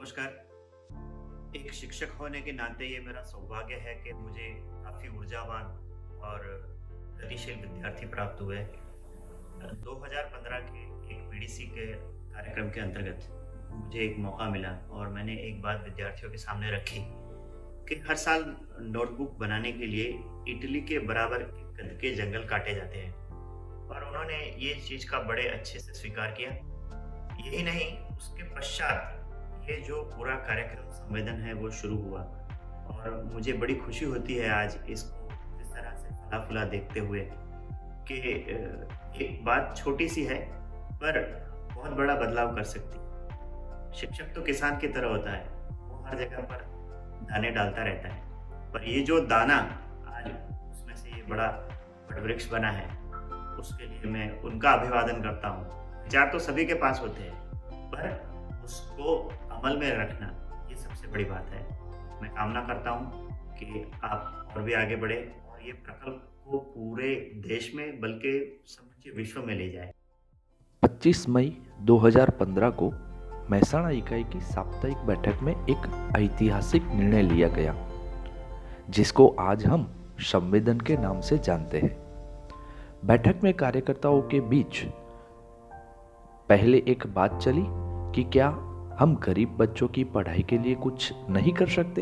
नमस्कार। एक शिक्षक होने के नाते ये मेरा सौभाग्य है कि मुझे काफ़ी ऊर्जावान और गतिशील विद्यार्थी प्राप्त हुए। 2015 के एक पीडीसी के कार्यक्रम के अंतर्गत मुझे एक मौका मिला और मैंने एक बात विद्यार्थियों के सामने रखी कि हर साल नोटबुक बनाने के लिए इटली के बराबर के कद के जंगल काटे जाते हैं और उन्होंने ये चीज़ का बड़े अच्छे से स्वीकार किया। यही नहीं, उसके पश्चात ये जो पूरा कार्यक्रम संवेदन है वो शुरू हुआ और मुझे बड़ी खुशी होती है आज इसको इस तरह से फला-फूला देखते हुए कि एक बात छोटी सी है पर बहुत बड़ा बदलाव कर सकती है। शिक्षक तो किसान की तरह होता है, वो हर जगह पर दाने डालता रहता है, पर ये जो दाना आज उसमें से ये बड़ा वटवृक्ष बना है, उसके लिए मैं उनका अभिवादन करता हूँ। विचार तो सभी के पास होते हैं, पर उसको अमल में रखना ये सबसे बड़ी बात है। मैं कामना करता हूँ कि आप और भी आगे बढ़े और ये प्रकल्प को पूरे देश में बल्कि समूचे विश्व में ले जाए। 25 मई 2015 को मेहसाणा इकाई की साप्ताहिक बैठक में एक ऐतिहासिक निर्णय लिया गया, जिसको आज हम संवेदन के नाम से जानते हैं। बैठक में कार्यकर्ताओं के बीच पहले एक बात चली कि क्या हम गरीब बच्चों की पढ़ाई के लिए कुछ नहीं कर सकते।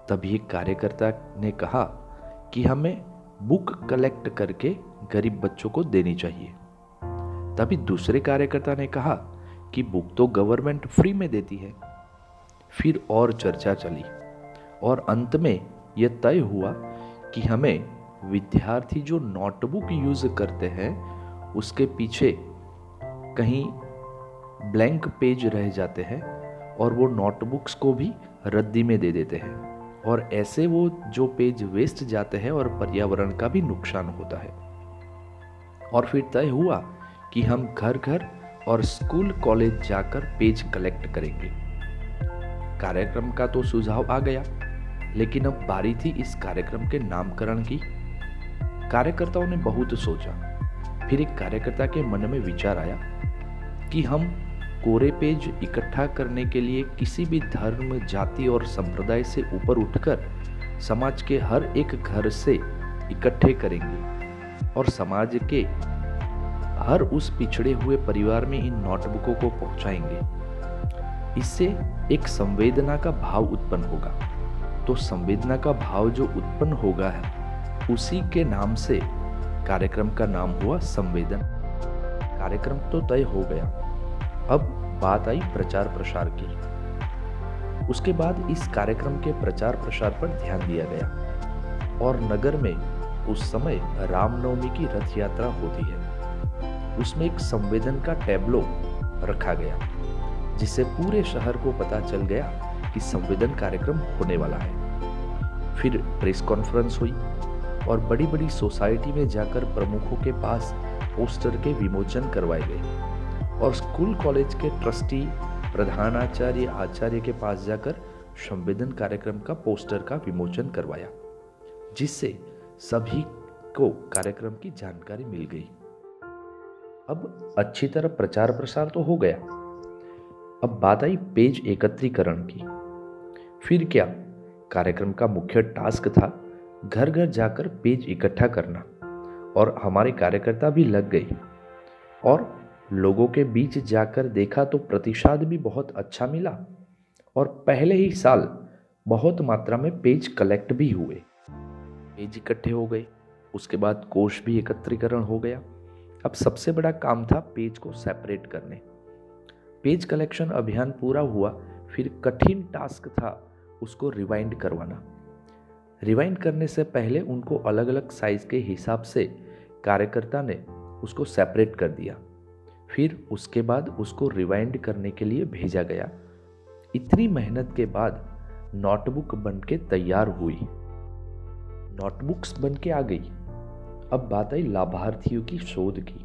तभी एक कार्यकर्ता ने कहा कि हमें बुक कलेक्ट करके गरीब बच्चों को देनी चाहिए। तभी दूसरे कार्यकर्ता ने कहा कि बुक तो गवर्नमेंट फ्री में देती है। फिर और चर्चा चली और अंत में यह तय हुआ कि हमें विद्यार्थी जो नोटबुक यूज करते हैं उसके पीछे कहीं ब्लैंक पेज रह जाते हैं और वो नोटबुक्स को भी रद्दी में दे देते हैं और ऐसे वो जो पेज वेस्ट जाते हैं और पर्यावरण का भी नुकसान होता है। और फिर तय हुआ कि हम घर घर और स्कूल कॉलेज जाकर पेज कलेक्ट करेंगे। कार्यक्रम का तो सुझाव आ गया, लेकिन अब बारी थी इस कार्यक्रम के नामकरण की। कार्यकर्ताओं ने बहुत सोचा। फिर एक कार्यकर्ता के मन में विचार आया कि हम कोरे पेज इकट्ठा करने के लिए किसी भी धर्म, जाति और संप्रदाय से ऊपर उठकर समाज के हर एक घर से इकट्ठे करेंगे और समाज के हर उस पिछड़े हुए परिवार में इन नोटबुकों को पहुंचाएंगे। इससे एक संवेदना का भाव उत्पन्न होगा। तो संवेदना का भाव जो उत्पन्न होगा है, उसी के नाम से कार्यक्रम का नाम हुआ संवेदन। कार्यक्रम तो तय हो गया। अब बात आई प्रचार प्रसार की। उसके बाद इस कार्यक्रम के प्रचार प्रसार पर ध्यान दिया गया और नगर में उस समय रामनवमी की रथ यात्रा होती है। उसमें एक संवेदन का टैब्लो रखा गया, जिससे पूरे शहर को पता चल गया कि संवेदन कार्यक्रम होने वाला है। फिर प्रेस कॉन्फ्रेंस हुई और बड़ी बड़ी सोसाइटी में जाकर प्रमुखों के पास पोस्टर के विमोचन करवाए गए और स्कूल कॉलेज के ट्रस्टी, प्रधानाचार्य, आचार्य के पास जाकर संवेदन कार्यक्रम का पोस्टर का विमोचन करवाया, जिससे सभी को कार्यक्रम की जानकारी मिल गई। अब अच्छी तरह प्रचार प्रसार तो हो गया। अब बात आई पेज एकत्रीकरण की। फिर क्या, कार्यक्रम का मुख्य टास्क था घर घर जाकर पेज इकट्ठा करना और हमारे कार्यकर्ता भी लग गए और लोगों के बीच जाकर देखा तो प्रतिसाद भी बहुत अच्छा मिला और पहले ही साल बहुत मात्रा में पेज कलेक्ट भी हुए। पेज इकट्ठे हो गए, उसके बाद कोष भी एकत्रीकरण हो गया। अब सबसे बड़ा काम था पेज को सेपरेट करने। पेज कलेक्शन अभियान पूरा हुआ, फिर कठिन टास्क था उसको रिवाइंड करवाना। रिवाइंड करने से पहले उनको अलग अलग साइज के हिसाब से कार्यकर्ता ने उसको सेपरेट कर दिया। फिर उसके बाद उसको रिवाइंड करने के लिए भेजा गया। इतनी मेहनत के बाद नोटबुक बनके तैयार हुई। नोटबुक्स बनके आ गई। अब बात आई लाभार्थियों की शोध की।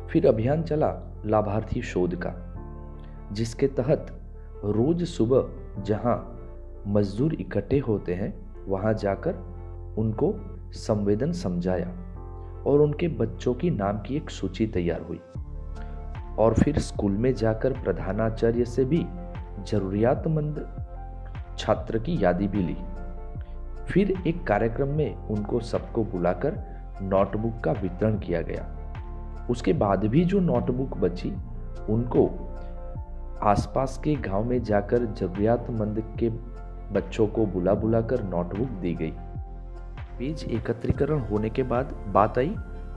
फिर अभियान चला लाभार्थी शोध का, जिसके तहत रोज सुबह जहां मजदूर इकट्ठे होते हैं वहां जाकर उनको संवेदन समझाया और उनके बच्चों की नाम की एक सूची तैयार हुई। और फिर स्कूल में जाकर प्रधानाचार्य से भी जरूरियातमंद छात्र की यादी भी ली। फिर एक कार्यक्रम में उनको सबको बुलाकर नोटबुक का वितरण किया गया। उसके बाद भी जो नोटबुक बची उनको आसपास के गांव में जाकर जरूरियातमंद के बच्चों को बुला बुलाकर नोटबुक दी गई। पेज एकत्रीकरण होने के बाद बात आई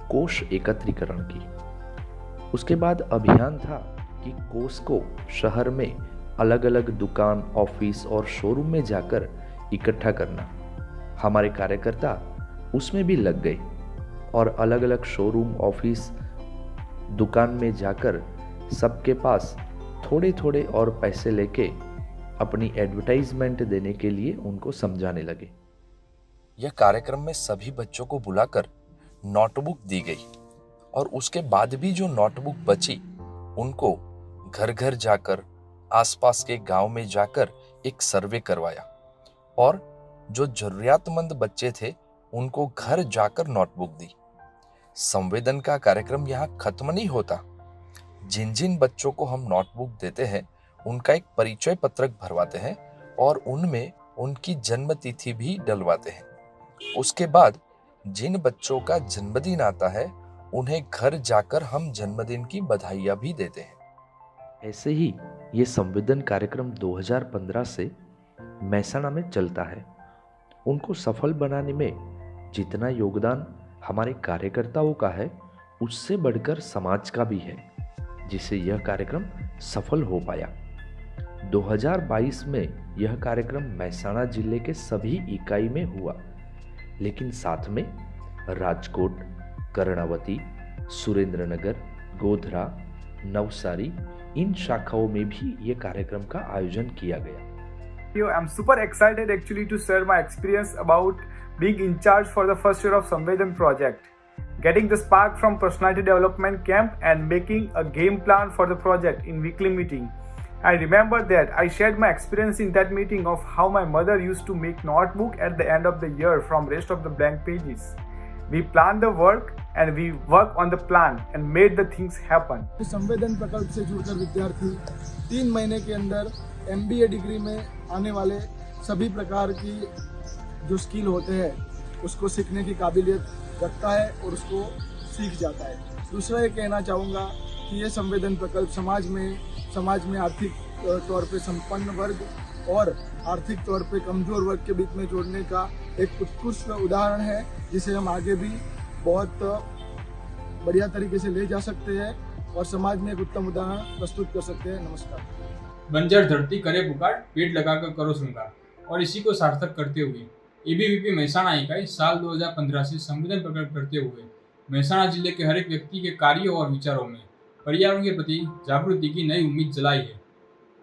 कोष एकत्रीकरण की। उसके बाद अभियान था कि कोष को शहर में अलग अलग दुकान, ऑफिस और शोरूम में जाकर इकट्ठा करना। हमारे कार्यकर्ता उसमें भी लग गए और अलग अलग शोरूम, ऑफिस, दुकान में जाकर सबके पास थोड़े थोड़े और पैसे लेके अपनी एडवर्टाइजमेंट देने के लिए उनको समझाने लगे। यह कार्यक्रम में सभी बच्चों को बुलाकर नोटबुक दी गई और उसके बाद भी जो नोटबुक बची उनको घर घर जाकर, आसपास के गांव में जाकर एक सर्वे करवाया और जो जरूरियातमंद बच्चे थे उनको घर जाकर नोटबुक दी। संवेदन का कार्यक्रम यहाँ खत्म नहीं होता। जिन जिन बच्चों को हम नोटबुक देते हैं उनका एक परिचय पत्रक भरवाते हैं और उनमें उनकी जन्म तिथि भी डलवाते हैं। उसके बाद जिन बच्चों का जन्मदिन आता है उन्हें घर जाकर हम जन्मदिन की बधाइयां भी देते हैं। ऐसे ही ये संवेदन कार्यक्रम 2015 से मेहसाणा में चलता है। उनको सफल बनाने में जितना योगदान हमारे कार्यकर्ताओं का है उससे बढ़कर समाज का भी है, जिससे यह कार्यक्रम सफल हो पाया। 2022 में यह कार्यक्रम मेहसाणा जिले के सभी इकाई में हुआ, लेकिन साथ में राजकोट, कर्णावती, सुरेंद्रनगर, गोधरा, नवसारी इन शाखाओं में भी ये कार्यक्रम का आयोजन किया गया। I'm super excited actually to share my experience about being in charge for the first year of Samvedan project, getting the spark from personality development camp and making a game plan for the project in weekly meeting. I remember that I shared my experience in that meeting of how my mother used to make notebook at the end of the year from rest of the blank pages. We planned the work and we worked on the plan and made the things happen. संवेदन प्रकल्प से जुड़कर विद्यार्थी 3 महीने के अंदर MBA degree में आने वाले सभी प्रकार की जो स्किल होते हैं उसको सीखने की काबिलियत रखता है और उसको सीख जाता है। दूसरा ये कहना चाहूँगा कि ये संवेदन प्रकल्प समाज में आर्थिक तौर पे संपन्न वर्ग और आर्थिक तौर पे कमज़ोर वर्ग के बीच में जोड़ने का एक उत्कृष्ट उदाहरण है, जिसे हम आगे भी बहुत बढ़िया तरीके से ले जा सकते हैं और समाज में एक उत्तम उदाहरण प्रस्तुत कर सकते हैं। नमस्कार। बंजर धरती करे पुकार, पेड़ लगाकर करो श्रृंगार। और इसी को सार्थक करते हुए ABVP मेहसाणा इकाई साल 2015 से संवेदन प्रकट करते हुए मेहसाणा जिले के हर एक व्यक्ति के कार्यों और विचारों में पर्यावरण के प्रति जागृति की नई उम्मीद जलाई है।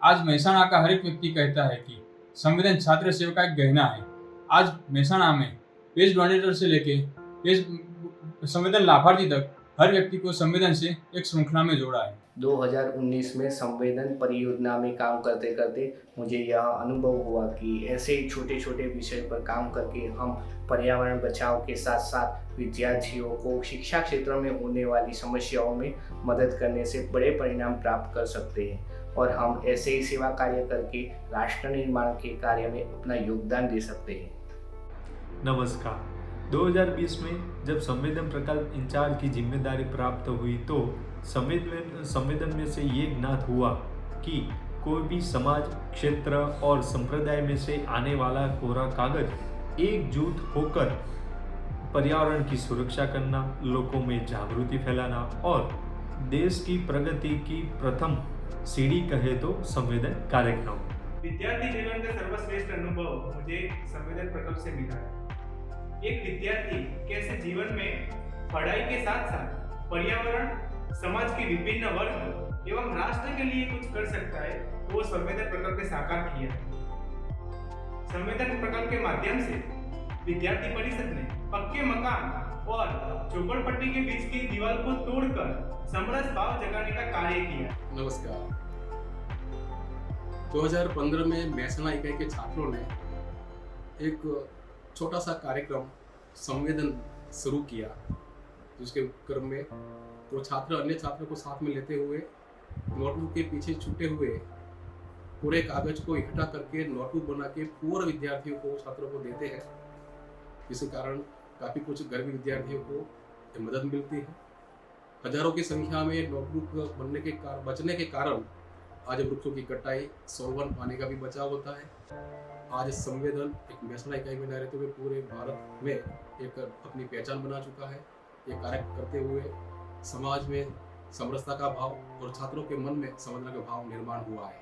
आज मेहसाणा का हर एक व्यक्ति कहता है कि संवेदन छात्र सेवा का एक गहना है। आज मेहसाणा में पेज डोनेटर से लेके पेज संवेदन लाभार्थी तक हर व्यक्ति को संवेदन से एक श्रृंखला में जोड़ा है। 2019 में संवेदन परियोजना में काम करते करते मुझे यह अनुभव हुआ कि ऐसे ही छोटे छोटे विषय पर काम करके हम पर्यावरण बचाव के साथ साथ विद्यार्थियों को शिक्षा क्षेत्र में होने वाली समस्याओं में मदद करने से बड़े परिणाम प्राप्त कर सकते हैं और हम ऐसे ही सेवा कार्य करके राष्ट्र निर्माण के कार्य में अपना योगदान दे सकते हैं। नमस्कार। 2020 में जब संवेदन प्रकल्प इंचार्ज की जिम्मेदारी प्राप्त हुई तो संवेदन में से ये ज्ञात हुआ कि कोई भी समाज, क्षेत्र और संप्रदाय में से आने वाला कोरा कागज एकजुट होकर पर्यावरण की सुरक्षा करना, लोगों में जागृति फैलाना और देश की प्रगति की प्रथम सीढ़ी कहे तो संवेदन कार्यक्रम। विद्यार्थी जीवन का सर्वश्रेष्ठ अनुभव मुझे संवेदन प्रकल्प से मिला है। एक विद्यार्थी कैसे जीवन में पढ़ाई के साथ साथ पर्यावरण, समाज के विभिन्न वर्ग एवं राष्ट्र के लिए कुछ कर सकता है, वो संवेदन प्रकल्प ने साकार किया है। संवेदन प्रकल्प के माध्यम से विद्यार्थी परिषद ने पक्के मकान और झोपड़पट्टी के बीच की दीवार को तोड़कर समरस भाव जगाने का कार्य किया। नमस्कार। 2015 में मेहसाणा इकाई के छात्रों ने एक छोटा सा कार्यक्रम संवेदन शुरू किया, जिसके क्रम में वो छात्र अन्य छात्रों को साथ में लेते हुए नोटबुक के पीछे छूटे हुए पूरे कागज को इकट्ठा करके नोटबुक बना के पूर्व विद्यार्थियों को, छात्रों को देते हैं, जिसके कारण काफ़ी कुछ गरीब विद्यार्थियों को मदद मिलती है। हजारों की संख्या में नोटबुक बचने के कारण आज वृक्षों की कटाई, सोलवन पानी का भी बचाव होता है। आज संवेदन एक मेहसाणा इकाई में रहते हुए पूरे भारत में एक अपनी पहचान बना चुका है। ये कार्य करते हुए समाज में समरसता का भाव और छात्रों के मन में समझने का भाव निर्माण हुआ है।